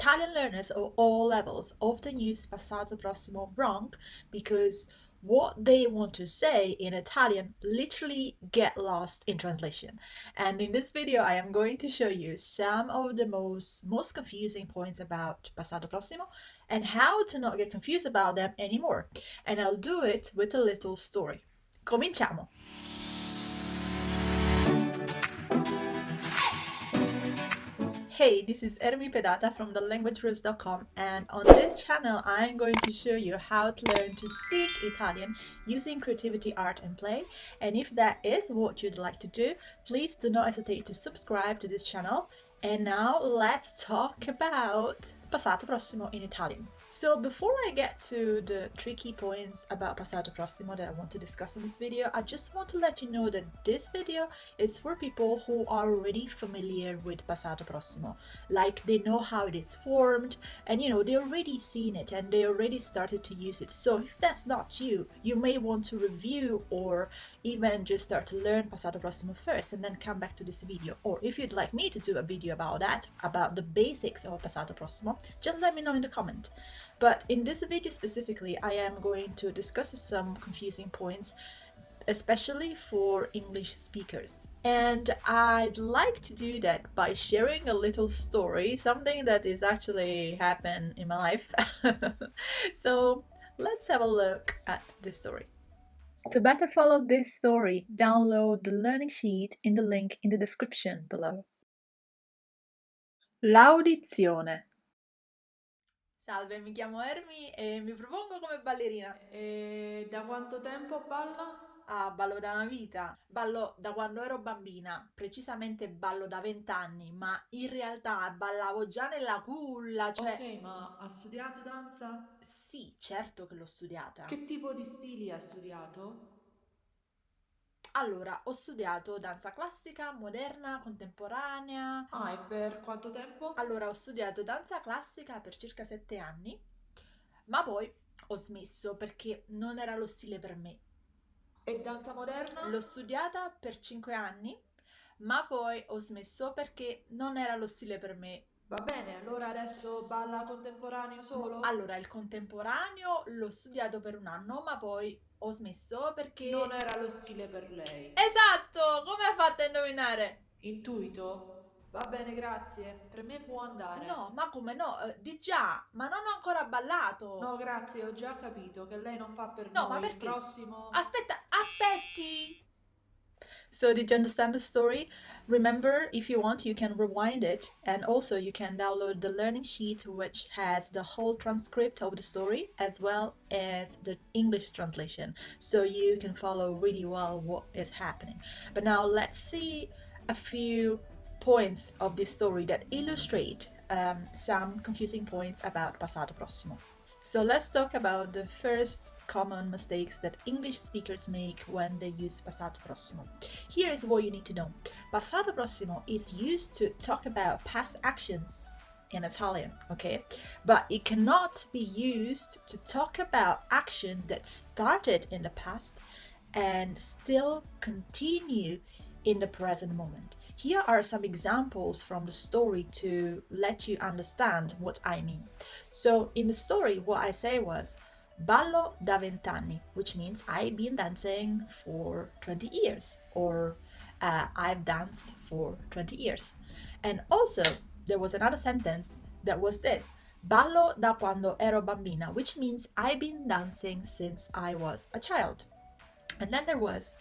Italian learners of all levels often use passato prossimo wrong because what they want to say in Italian literally get lost in translation. And in this video, I am going to show you some of the most confusing points about passato prossimo and how to not get confused about them anymore. And I'll do it with a little story. Cominciamo! Hey, this is Ermi Pedata from thelanguagerules.com, and on this channel I'm going to show you how to learn to speak Italian using creativity, art and play. And if that is what you'd like to do, please do not hesitate to subscribe to this channel. And now let's talk about passato prossimo in Italian. So before I get to the tricky points about passato prossimo that I want to discuss in this video, I just want to let you know that this video is for people who are already familiar with passato prossimo. Like they know how it is formed and they already seen it and they already started to use it. So if that's not you, you may want to review or even just start to learn passato prossimo first and then come back to this video. Or if you'd like me to do a video about that, about the basics of passato prossimo, just let me know in the comment. But in this video specifically, I am going to discuss some confusing points, especially for English speakers. And I'd like to do that by sharing a little story, something that is actually happened in my life. So let's have a look at this story. To better follow this story, download the learning sheet in the link in the description below. L'audizione. Salve, mi chiamo Ermi e mi propongo come ballerina. E da quanto tempo balla? Ah, ballo da una vita. Ballo da quando ero bambina, precisamente ballo da 20 anni, ma in realtà ballavo già nella culla, Ok, cioè ma ha studiato danza? sì, certo che l'ho studiata. Che tipo di stili ha studiato? Allora, ho studiato danza classica, moderna, contemporanea. Ah, e per quanto tempo? Allora, ho studiato danza classica per circa 7 anni, ma poi ho smesso perché non era lo stile per me. E danza moderna? L'ho studiata per 5 anni, ma poi ho smesso perché non era lo stile per me. Va bene, allora adesso balla contemporaneo solo? Allora, il contemporaneo l'ho studiato per un anno, ma poi ho smesso Non perché... era lo stile per lei. Esatto! Come hai fatto a indovinare? Intuito? Va bene, grazie. Per me può andare. No, ma come no? Di già, ma non ho ancora ballato. No, grazie, ho già capito che lei non fa per No, ma noi. Il perché? prossimo... Aspetta, aspetti! So did you understand the story? Remember, if you want, you can rewind it, and also you can download the learning sheet which has the whole transcript of the story as well as the English translation, so you can follow really well what is happening. But now let's see a few points of this story that illustrate some confusing points about passato prossimo. So let's talk about the first common mistakes that English speakers make when they use passato prossimo. Here is what you need to know. Passato prossimo is used to talk about past actions in Italian, okay? But it cannot be used to talk about action that started in the past and still continue in the present moment. Here are some examples from the story to let you understand what I mean. So in the story, what I say was ballo da 20 anni, which means I've been dancing for 20 years, or I've danced for 20 years. And also, there was another sentence that was this, ballo da quando ero bambina, which means I've been dancing since I was a child. And then there was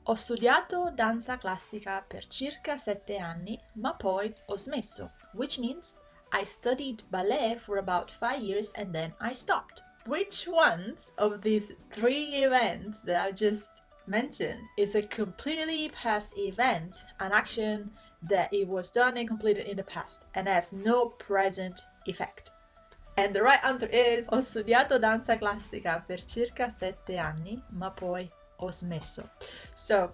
ho studiato danza classica per circa 7 anni, ma poi ho smesso, which means I studied ballet for about 5 years and then I stopped. Which ones of these 3 events that I just mentioned is a completely past event, an action that it was done and completed in the past and has no present effect? And the right answer is ho studiato danza classica per circa 7 anni, ma poi ho smesso. So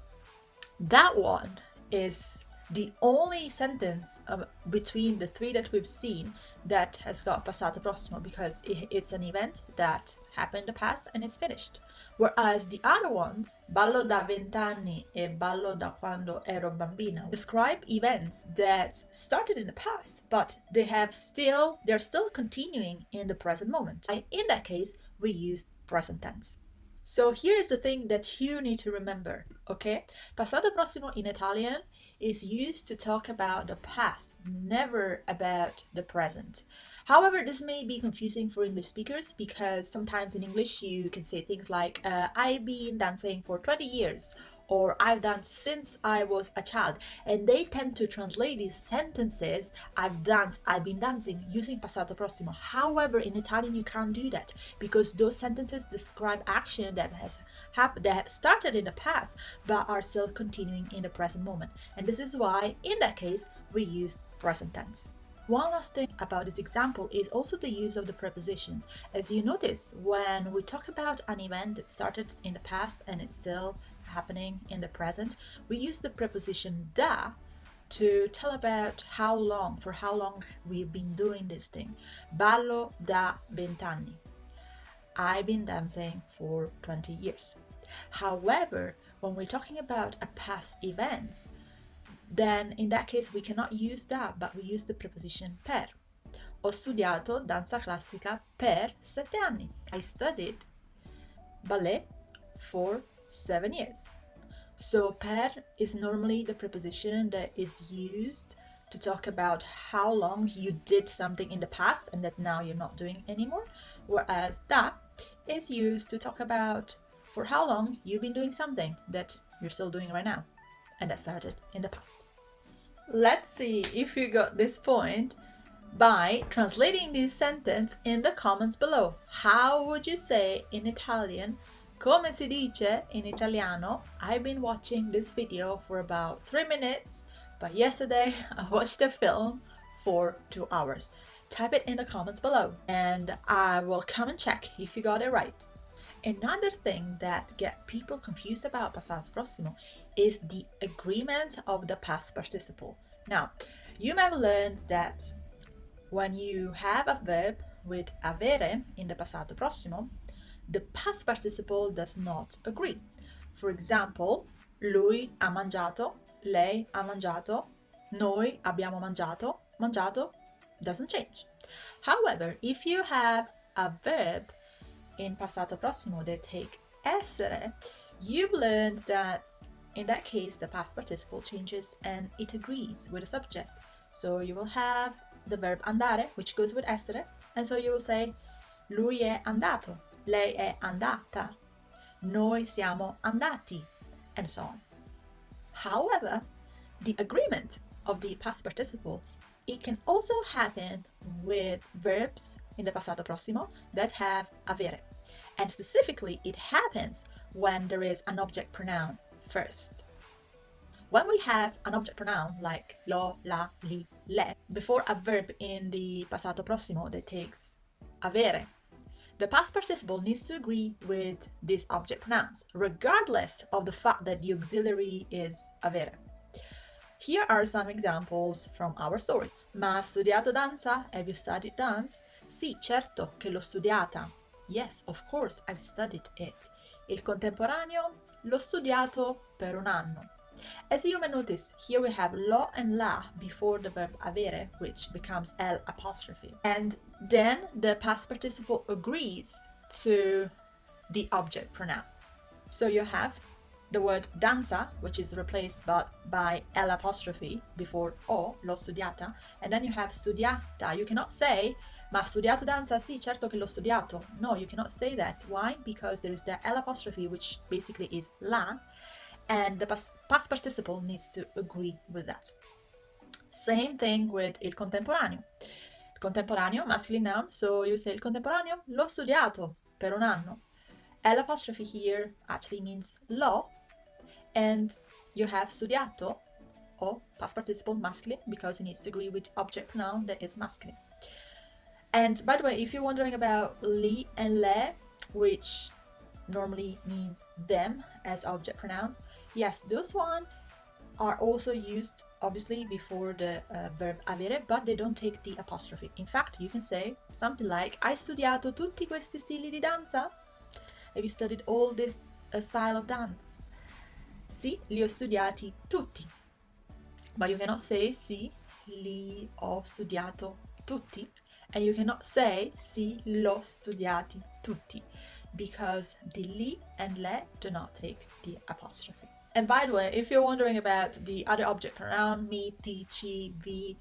that one is The only sentence between the three that we've seen that has got passato prossimo, because it's an event that happened in the past and is finished. Whereas the other ones, ballo da 20 anni e ballo da quando ero bambina, describe events that started in the past, but they're still continuing in the present moment. In that case, we use present tense. So here is the thing that you need to remember, okay? Passato prossimo in Italian is used to talk about the past, never about the present. However, this may be confusing for English speakers because sometimes in English you can say things like, I've been dancing for 20 years, or I've danced since I was a child, and they tend to translate these sentences, I've been dancing, using passato prossimo. However, in Italian you can't do that because those sentences describe action that has started in the past but are still continuing in the present moment, and this is why in that case we use present tense. One last thing about this example is also the use of the prepositions. As you notice, when we talk about an event that started in the past and is still happening in the present, we use the preposition da to tell about for how long we've been doing this thing. Ballo da 20 anni. I've been dancing for 20 years. However, when we're talking about a past event, then in that case we cannot use da, but we use the preposition per. Ho studiato danza classica per 7 anni. I studied ballet for 7 years. So per is normally the preposition that is used to talk about how long you did something in the past and that now you're not doing anymore, whereas da is used to talk about for how long you've been doing something that you're still doing right now and that started in the past. Let's see if you got this point by translating this sentence in the comments below. How would you say in Italian, come si dice in italiano, I've been watching this video for about 3 minutes, but yesterday I watched a film for 2 hours. Type it in the comments below and I will come and check if you got it right. Another thing that get people confused about passato prossimo is the agreement of the past participle. Now, you may have learned that when you have a verb with avere in the passato prossimo, the past participle does not agree. For example, lui ha mangiato, lei ha mangiato, noi abbiamo mangiato, mangiato doesn't change. However, if you have a verb in passato prossimo that take essere, you've learned that in that case the past participle changes and it agrees with the subject. So you will have the verb andare, which goes with essere, and so you will say lui è andato, lei è andata, noi siamo andati, and so on. However, the agreement of the past participle, it can also happen with verbs in the passato prossimo that have avere. And specifically, it happens when there is an object pronoun first. When we have an object pronoun like lo, la, li, le, before a verb in the passato prossimo that takes avere, the past participle needs to agree with these object pronouns, regardless of the fact that the auxiliary is avere. Here are some examples from our story. Ma has studiato danza? Have you studied dance? Sì, certo che l'ho studiata. Yes, of course, I've studied it. Il contemporaneo? L'ho studiato per un anno. As you may notice, here we have lo and la before the verb avere, which becomes L apostrophe. And then the past participle agrees to the object pronoun. So you have the word danza, which is replaced by L apostrophe before o, l'ho studiata, and then you have studiata. You cannot say, ma ha studiato danza? Sì, certo che l'ho studiato. No, you cannot say that. Why? Because there is the L apostrophe, which basically is la, and the past participle needs to agree with that. Same thing with il contemporaneo. Il contemporaneo, masculine noun, so you say il contemporaneo, l'ho studiato per un anno. L apostrophe here actually means l'ho, and you have studiato, or past participle masculine, because it needs to agree with object pronoun that is masculine. And by the way, if you're wondering about li and le, which normally means them as object pronouns, yes, those one are also used obviously before the verb avere, but they don't take the apostrophe. In fact, you can say something like hai studiato tutti questi stili di danza? Have you studied all this style of dance? Sì, li ho studiati tutti. But you cannot say sì, li ho studiato tutti. And you cannot say sì, l'ho studiati tutti, because the li and le do not take the apostrophe. And by the way, if you're wondering about the other object pronoun, mi, ti, ci, vi,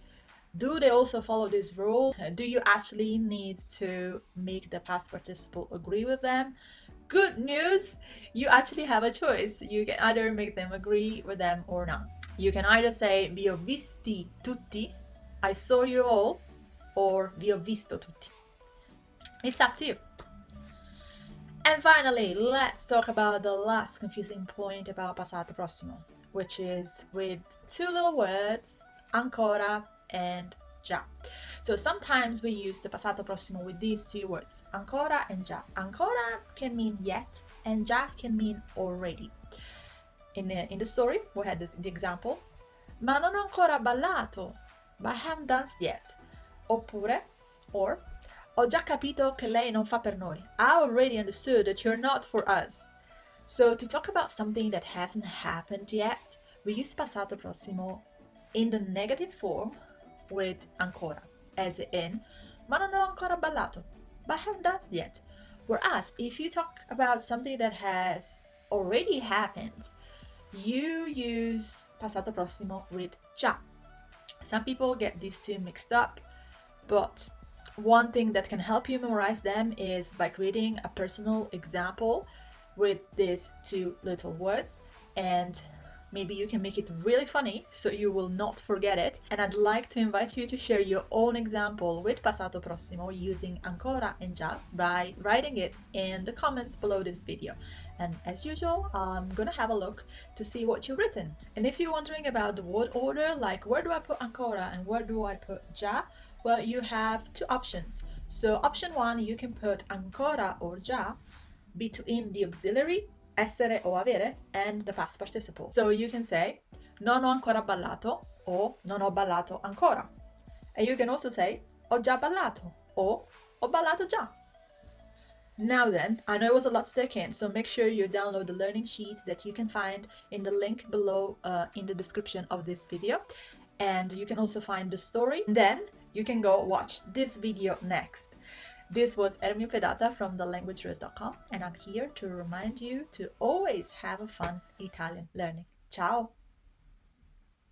do they also follow this rule? Do you actually need to make the past participle agree with them? Good news! You actually have a choice. You can either make them agree with them or not. You can either say vi ho visti tutti, I saw you all, or vi ho visto tutti. It's up to you. And finally, let's talk about the last confusing point about passato prossimo, which is with two little words, ancora and già. So sometimes we use the passato prossimo with these two words, ancora and già. Ancora can mean yet, and già can mean already. In the story, we had the example, ma non ho ancora ballato, but I haven't danced yet. Oppure, or, ho già capito che lei non fa per noi. I already understood that you're not for us. So to talk about something that hasn't happened yet, we use passato prossimo in the negative form with ancora, as in, ma non ho ancora ballato, but I haven't danced yet. Whereas, if you talk about something that has already happened, you use passato prossimo with già. Some people get these two mixed up, but one thing that can help you memorize them is by creating a personal example with these two little words, and maybe you can make it really funny so you will not forget it. And I'd like to invite you to share your own example with passato prossimo using ancora and già by writing it in the comments below this video. And as usual, I'm gonna have a look to see what you've written. And if you're wondering about the word order, like where do I put ancora and where do I put già, well, you have two options. So option one, you can put ancora or già between the auxiliary essere o avere and the past participle. So you can say non ho ancora ballato or non ho ballato ancora. And you can also say ho già ballato or ho ballato già. Now then, I know it was a lot to take in, so make sure you download the learning sheet that you can find in the link below in the description of this video. And you can also find the story. Then you can go watch this video next. This was Ermi Pedata from thelanguagerose.com, and I'm here to remind you to always have a fun Italian learning. Ciao!